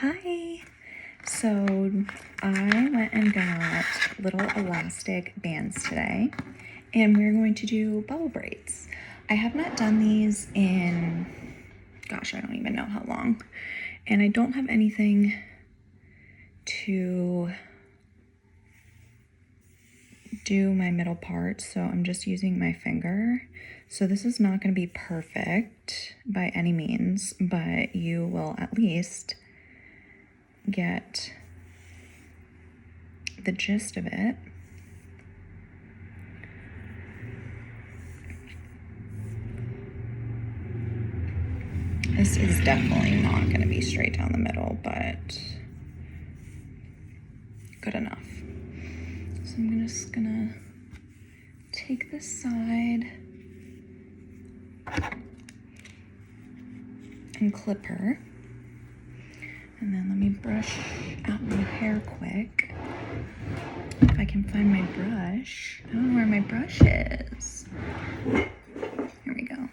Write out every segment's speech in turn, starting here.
Hi. So I went and got little elastic bands today, and we're going to do bubble braids. I have not done these in, gosh, I don't even know how long. And I don't have anything to do my middle part, so I'm just using my finger. So this is not going to be perfect by any means, but you will at least get the gist of it. This is definitely not going to be straight down the middle, but good enough. So I'm just gonna take this side and clip her. And then let me brush out my hair quick. If I can find my brush. I don't know where my brush is. Here we go.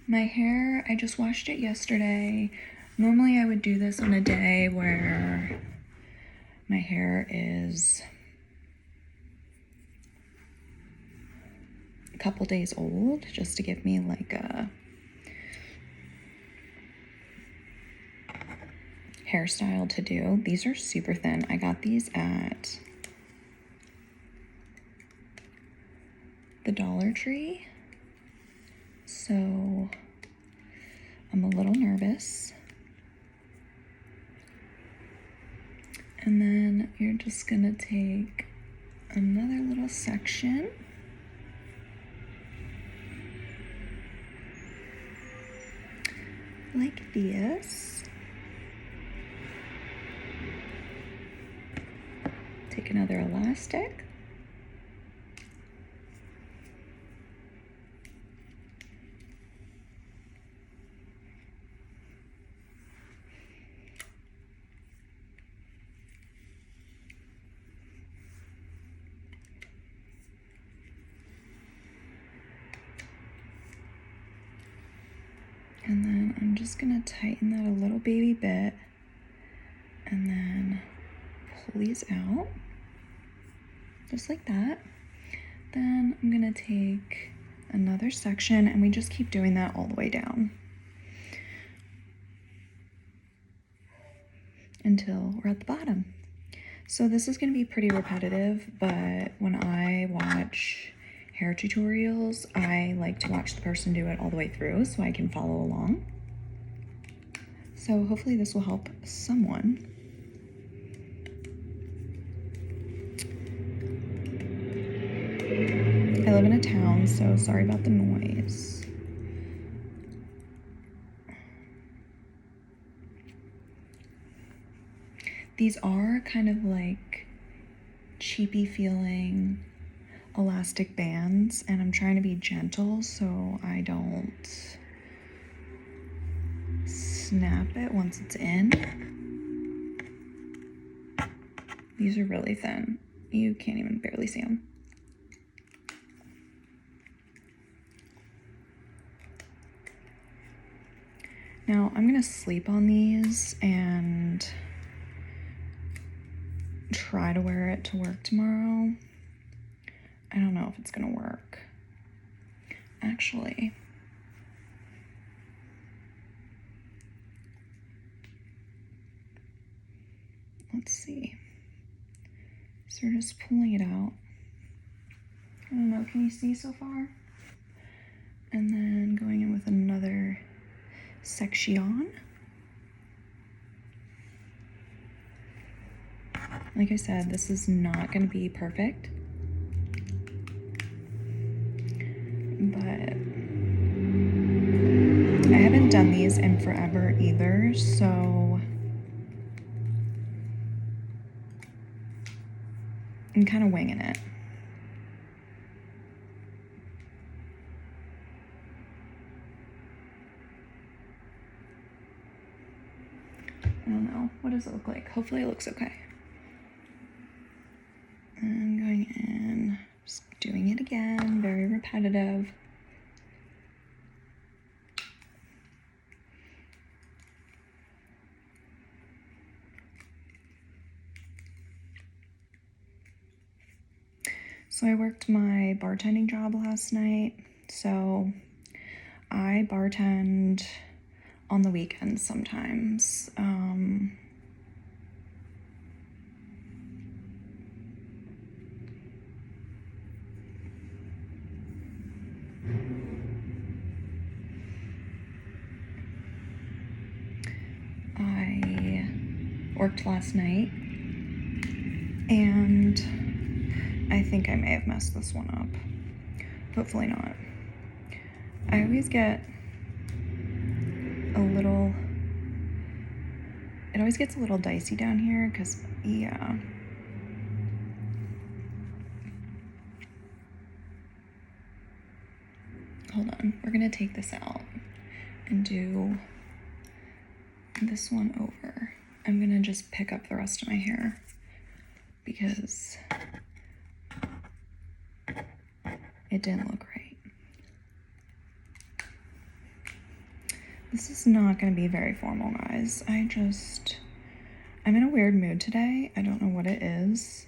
My hair, I just washed it yesterday. Normally I would do this on a day where my hair is a couple days old, just to give me like a hairstyle to do. These are super thin. I got these at the Dollar Tree. So I'm a little nervous. And then you're just gonna take another little section. Like this. Take another elastic. And then I'm just gonna tighten that a little baby bit and then pull these out, just like that. Then I'm gonna take another section and we just keep doing that all the way down until we're at the bottom. So this is gonna be pretty repetitive, but when I watch hair tutorials, I like to watch the person do it all the way through so I can follow along. So hopefully this will help someone. I live in a town, so sorry about the noise. These are kind of like cheapy feeling elastic bands, and I'm trying to be gentle so I don't snap it once it's in. These are really thin. You can't even barely see them. Now I'm gonna sleep on these and try to wear it to work tomorrow. I don't know if it's gonna work. Actually, let's see. So we're just pulling it out. I don't know, can you see so far? And then going in with another section. Like I said, this is not gonna be perfect, but I haven't done these in forever either, so I'm kind of winging it. I don't know. What does it look like? Hopefully it looks okay. And going in, just doing it again, very repetitive. So I worked my bartending job last night. So I bartend on the weekends sometimes. I worked last night, and I think I may have messed this one up. Hopefully not. I always get it always gets a little dicey down here because, yeah. Hold on, we're gonna take this out and do this one over. I'm gonna just pick up the rest of my hair because it didn't look right. This is not gonna be very formal, guys. I'm in a weird mood today. I don't know what it is,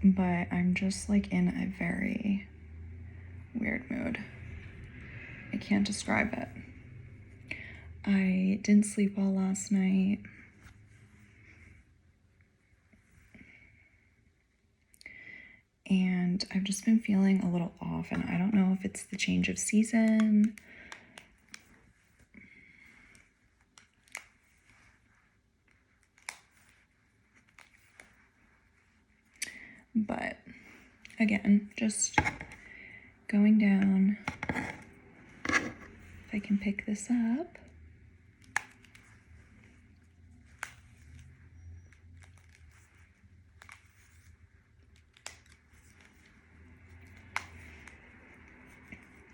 but I'm just like in a very weird mood. I can't describe it. I didn't sleep well last night. And I've just been feeling a little off, and I don't know if it's the change of season. But again, just going down. If I can pick this up.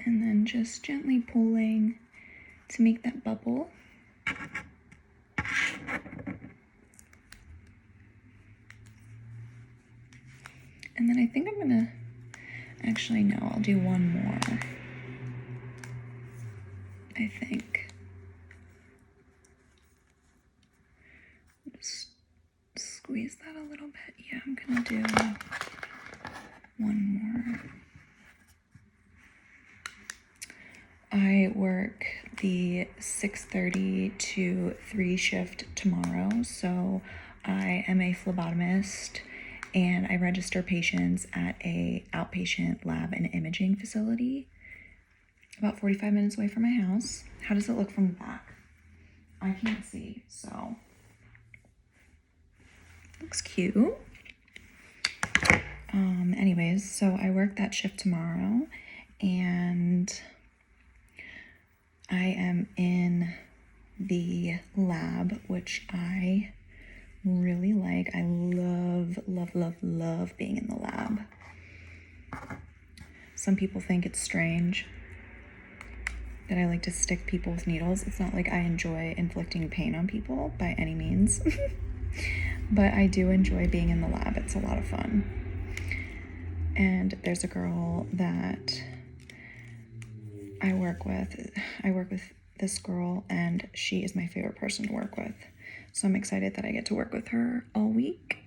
And then just gently pulling to make that bubble. And then I think I'm gonna, actually no, I'll do one more, I think. Just squeeze that a little bit. Yeah, I'm gonna do one more. I work the 6:30 to 3 shift tomorrow, so I am a phlebotomist and I register patients at a outpatient lab and imaging facility about 45 minutes away from my house. How does it look from the back? I can't see, so looks cute. Anyways, so I work that shift tomorrow, and I am in the lab, which I really like. I love, love, love, love being in the lab. Some people think it's strange that I like to stick people with needles. It's not like I enjoy inflicting pain on people by any means, but I do enjoy being in the lab. It's a lot of fun. And there's a girl that I work with. I work with this girl, and she is my favorite person to work with. So I'm excited that I get to work with her all week.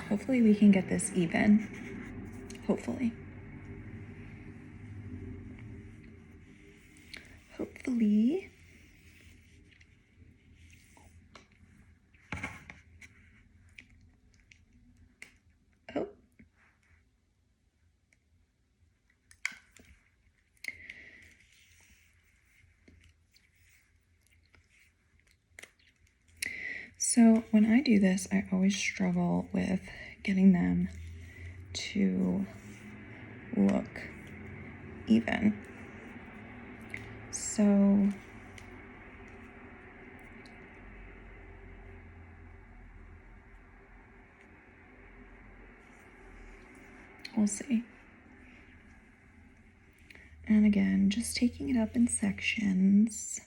Hopefully we can get this even. Hopefully. Hopefully. Oh. So when I do this, I always struggle with getting them to look even. So we'll see. And again, just taking it up in sections.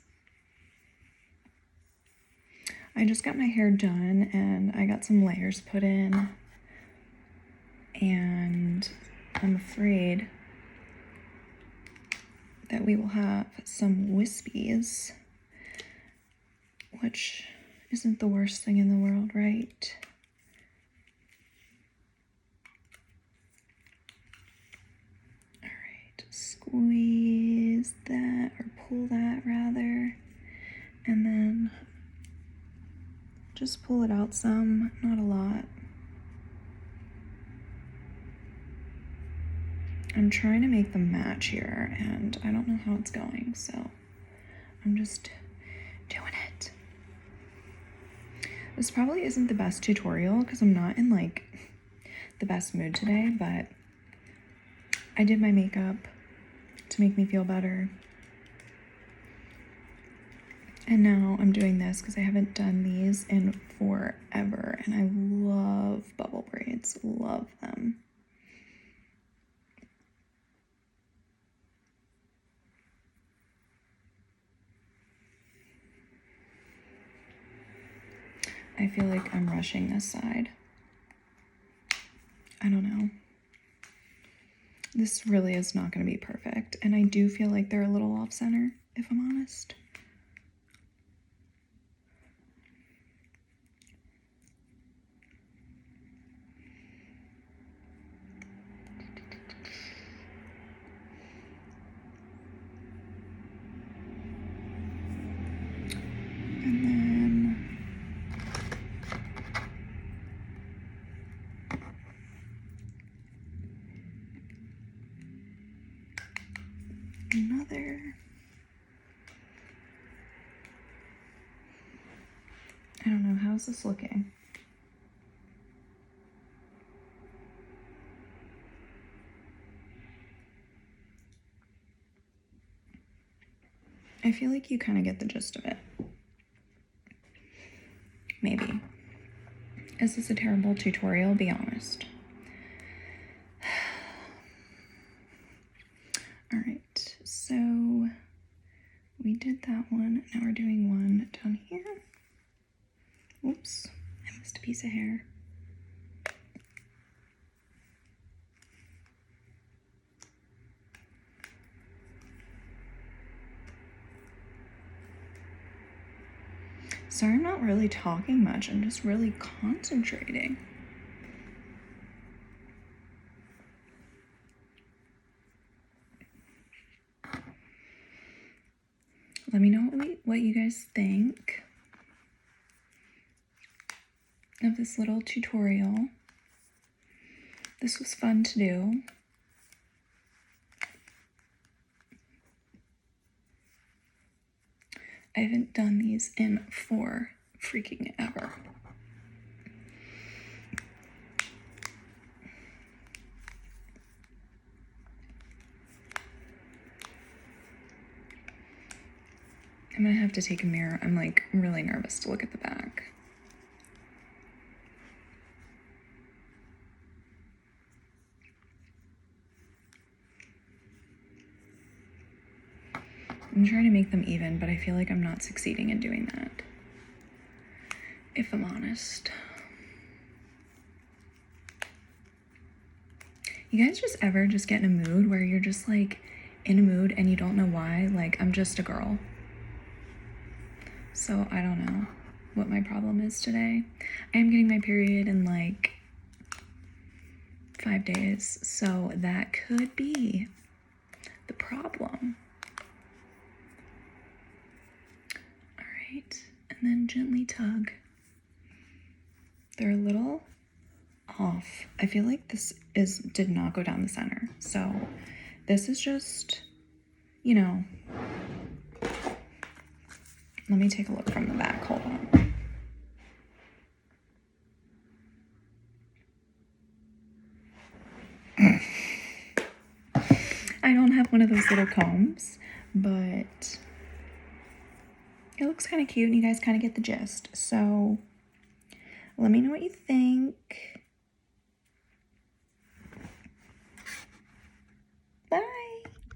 I just got my hair done and I got some layers put in, and I'm afraid that we will have some wispies, which isn't the worst thing in the world, right? squeeze that, or pull that rather, and then just pull it out some, not a lot. I'm trying to make them match here, and I don't know how it's going, so I'm just doing it. This probably isn't the best tutorial because I'm not in like the best mood today, but I did my makeup to make me feel better. And now I'm doing this because I haven't done these in forever, and I love bubble braids, love them. I feel like I'm rushing this side. I don't know. This really is not going to be perfect, and I do feel like they're a little off center, if I'm honest. And then another. I don't know, how's this looking? I feel like you kind of get the gist of it. Maybe. Is this a terrible tutorial? Be honest. All right, so we did that one. Now we're doing one down here. Oops, I missed a piece of hair. Sorry, I'm not really talking much. I'm just really concentrating. Let me know what you guys think of this little tutorial. This was fun to do. I haven't done these in for freaking ever. I'm gonna have to take a mirror. I'm like really nervous to look at the back. I'm trying to make them even, but I feel like I'm not succeeding in doing that, if I'm honest. You guys just ever just get in a mood where you're just like in a mood and you don't know why? Like, I'm just a girl. So I don't know what my problem is today. I am getting my period in like 5 days, so that could be the problem. All right, and then gently tug. They're a little off. I feel like this did not go down the center. So this is just, you know, let me take a look from the back. Hold on. I don't have one of those little combs, but it looks kind of cute and you guys kind of get the gist. So let me know what you think.